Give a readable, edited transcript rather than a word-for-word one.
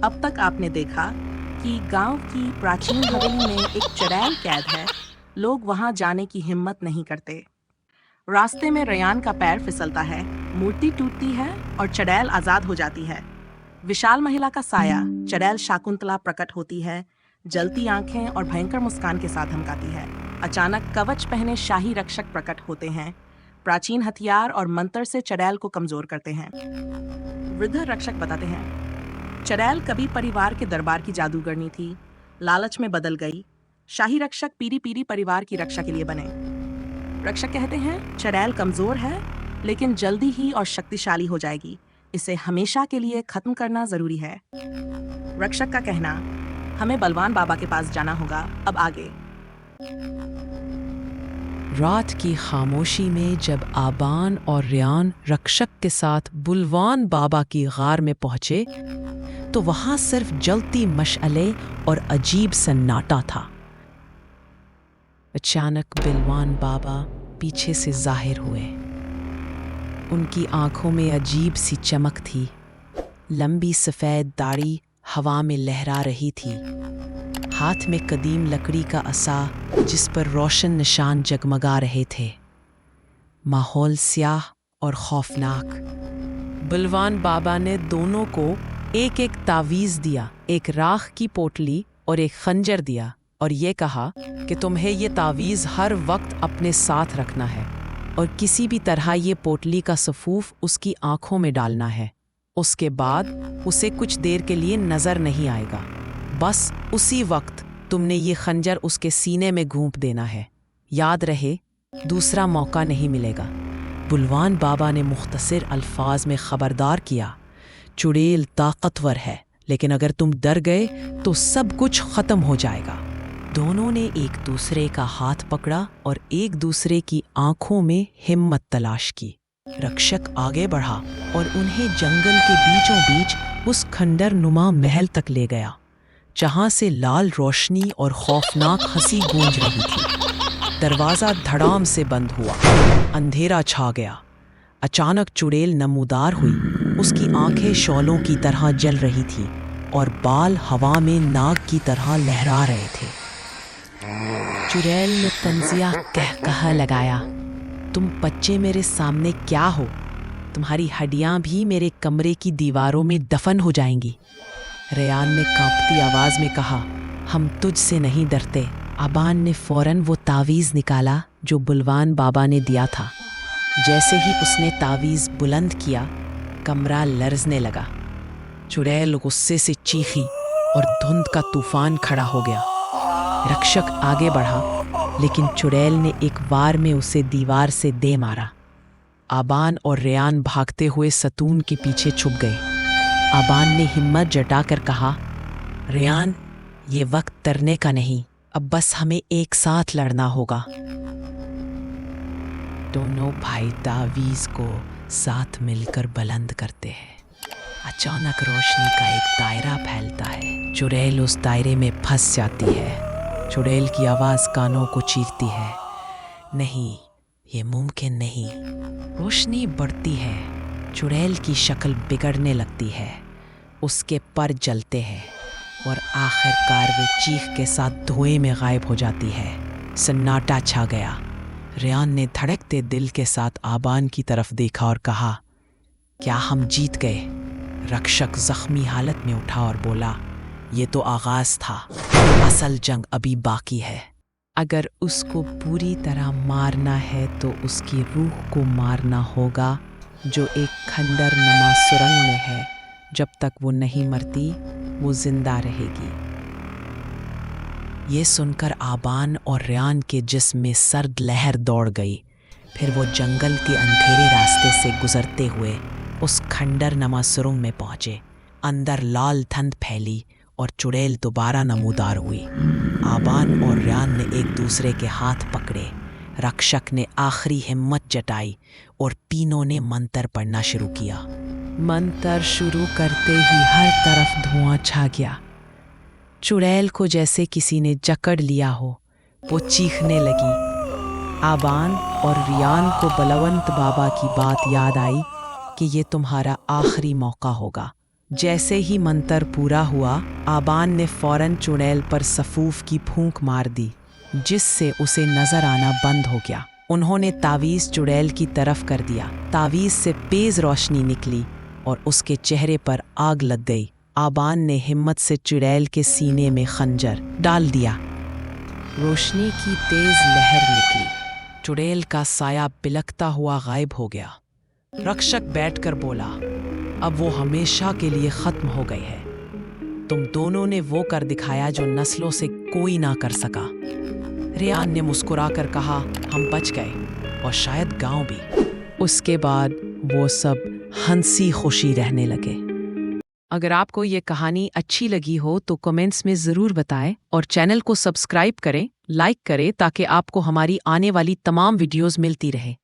अब तक आपने देखा कि गांव की प्राचीन हवेली में एक चुड़ैल कैद है। लोग वहां जाने की हिम्मत नहीं करते। रास्ते में रेयान का पैर फिसलता है, मूर्ति टूटती है और चुड़ैल आजाद हो जाती है। विशाल महिला का साया चुड़ैल शाकुंतला प्रकट होती है, जलती आंखें और भयंकर मुस्कान के साथ धमकाती है। अचानक कवच पहने शाही रक्षक प्रकट होते हैं, प्राचीन हथियार और मंत्र से चुड़ैल को कमजोर करते हैं। वृद्ध रक्षक बताते हैं, चुड़ैल कभी परिवार के दरबार की जादूगरनी थी, लालच में बदल गई। शाही रक्षक पीरी पीरी परिवार की रक्षा के लिए बने। रक्षक कहते हैं, चुड़ैल कमजोर है लेकिन जल्दी ही और शक्तिशाली हो जाएगी, इसे हमेशा के लिए खत्म करना जरूरी है। रक्षक का कहना, हमें बलवान बाबा के पास जाना होगा। अब आगे। रात की खामोशी में जब आबान और रेयान रक्षक के साथ बुलवान बाबा की गार में पहुंचे तो वहां सिर्फ जलती मशअले और अजीब सन्नाटा था। अचानक बिलवान बाबा पीछे से जाहिर हुए। उनकी आंखों में अजीब सी चमक थी। लंबी सफ़ेद दाढ़ी हवा में लहरा रही थी। हाथ में कदीम लकड़ी का असा जिस पर रोशन निशान जगमगा रहे थे। माहौल स्याह और खौफनाक। बलवान बाबा ने दोनों को एक एक तावीज़ दिया, एक राख की पोटली और एक खंजर दिया, और ये कहा कि तुम्हें ये तावीज़ हर वक्त अपने साथ रखना है और किसी भी तरह ये पोटली का सफूफ उसकी आंखों में डालना है। उसके बाद उसे कुछ देर के लिए नज़र नहीं आएगा। बस उसी वक्त तुमने ये खंजर उसके सीने में घूंप देना है। याद रहे, दूसरा मौका नहीं मिलेगा। बुलवान बाबा ने मुख्तसर अल्फाज में खबरदार किया, चुड़ैल ताकतवर है, लेकिन अगर तुम डर गए तो सब कुछ ख़त्म हो जाएगा। दोनों ने एक दूसरे का हाथ पकड़ा और एक दूसरे की आंखों में हिम्मत तलाश की। रक्षक आगे बढ़ा और उन्हें जंगल के बीचों बीच उस खंडर नुमा महल तक ले गया, जहां से लाल रोशनी और खौफनाक हंसी गूंज रही थी। दरवाज़ा धड़ाम से बंद हुआ। अंधेरा छा गया। अचानक चुड़ैल नमूदार हुई। उसकी आंखें शौलों की तरह जल रही थी और बाल हवा में नाग की तरह लहरा रहे थे। चुड़ैल ने तंजिया कहकहा लगाया, तुम बच्चे मेरे सामने क्या हो? तुम्हारी हड्डियां भी मेरे कमरे की दीवारों में दफन हो जाएंगी। रेयान ने कांपती आवाज में कहा, हम तुझसे नहीं डरते। आबान ने फौरन वो तावीज़ निकाला जो बुलवान बाबा ने दिया था। जैसे ही उसने तावीज़ बुलंद किया, कमरा लर्जने लगा। चुड़ैल गुस्से से चीखी और धुंध का तूफान खड़ा हो गया। रक्षक आगे बढ़ा, लेकिन चुड़ैल ने एक वार में उसे दीवार से दे मारा। आबान और रेयान भागते हुए सतून के पीछे छुप गए। आबान ने हिम्मत जटाकर कहा, रेयान, ये वक्त डरने का नहीं, अब बस हमें एक साथ लड़ना होगा। दोनों भाई तावीज़ को साथ मिलकर बुलंद करते हैं। अचानक रोशनी का एक दायरा फैलता है। चुड़ैल उस दायरे में फंस जाती है। चुड़ैल की आवाज़ कानों को चीरती है, नहीं, ये मुमकिन नहीं। रोशनी बढ़ती है। चुड़ैल की शक्ल बिगड़ने लगती है। उसके पर जलते हैं और आखिरकार वे चीख के साथ धुएं में गायब हो जाती है। सन्नाटा छा गया। रेयान ने धड़कते दिल के साथ आबान की तरफ देखा और कहा, क्या हम जीत गए? रक्षक जख्मी हालत में उठा और बोला, ये तो आगाज था, असल जंग अभी बाकी है। अगर उसको पूरी तरह मारना है तो उसकी रूह को मारना होगा, जो एक खंडर नुमा सुरंग में है। जब तक वो नहीं मरती, वो जिंदा रहेगी। ये सुनकर आबान और रेयान के जिस्म में सर्द लहर दौड़ गई। फिर वो जंगल के अंधेरे रास्ते से गुजरते हुए उस खंडर नमा सुरंग में पहुंचे। अंदर लाल धुंध फैली और चुड़ैल दोबारा नमूदार हुई। आबान और रेयान ने एक दूसरे के हाथ पकड़े। रक्षक ने आखिरी हिम्मत जताई और तीनों ने मंत्र पढ़ना शुरू किया। मंत्र शुरू करते ही हर तरफ धुआं छा गया। चुड़ैल को जैसे किसी ने जकड़ लिया हो। वो चीखने लगी। आबान और रेयान को बलवंत बाबा की बात याद आई कि ये तुम्हारा आखिरी मौका होगा। जैसे ही मंतर पूरा हुआ, आबान ने फौरन चुड़ैल पर सफूफ की फूंक मार दी, जिससे उसे नजर आना बंद हो गया। उन्होंने तावीज़ चुड़ैल की तरफ कर दिया। तावीज़ से तेज रोशनी निकली और उसके चेहरे पर आग लग गई। आबान ने हिम्मत से चुड़ैल के सीने में खंजर डाल दिया। रोशनी की तेज लहर निकली। चुड़ैल का साया बिलखता हुआ गायब हो गया। रक्षक बैठकर बोला, अब वो हमेशा के लिए खत्म हो गई है। तुम दोनों ने वो कर दिखाया जो नस्लों से कोई ना कर सका। रेयान ने मुस्कुराकर कहा, हम बच गए और शायद गांव भी। उसके बाद वो सब हंसी खुशी रहने लगे। अगर आपको ये कहानी अच्छी लगी हो तो कमेंट्स में ज़रूर बताएं और चैनल को सब्सक्राइब करें, लाइक करें ताकि आपको हमारी आने वाली तमाम वीडियोस मिलती रहे।